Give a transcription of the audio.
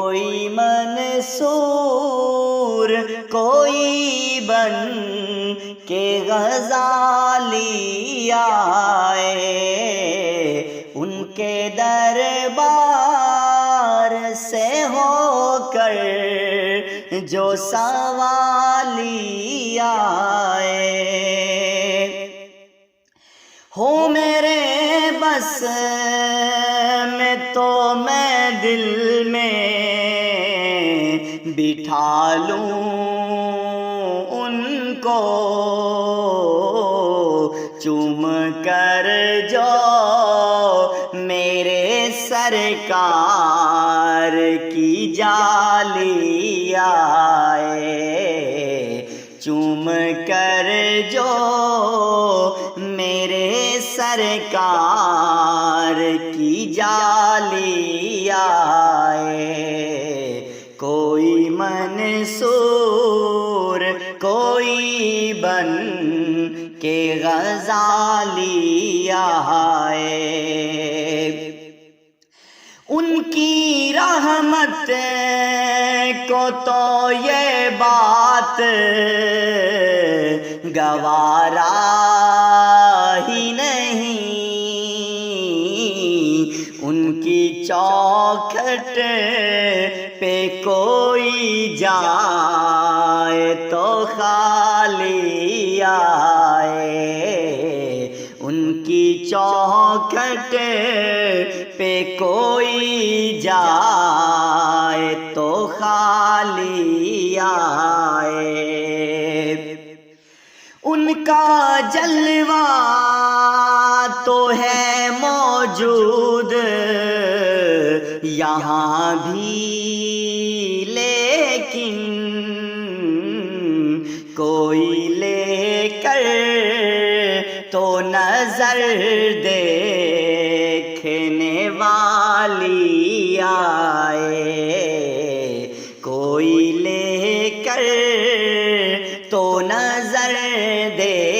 کوئی منصور کوئی بن کے غزالی آئے، ان کے دربار سے ہو کر جو سوالی آئے، ہو میرے بس میں تو میں دل میں بٹھا لوں ان کو، چوم کر جو میرے سرکار کی جالی آئے، چوم کر جو میرے سرکار کی جالی آئے، کوئی منصور کوئی بن کے غزالی آئے، ان کی رحمت کو تو یہ بات گوارا ہی نہیں، ان کی چوکھٹ پہ کوئی جائے تو خالی آئے، ان کی چوکھٹ پہ کوئی جائے تو خالی آئے، ان کا جلوہ تو ہے موجود یہاں بھی، لیکن کوئی لے کر تو نظر دیکھنے والی آئے، کوئی لے کر تو نظر دیکھنے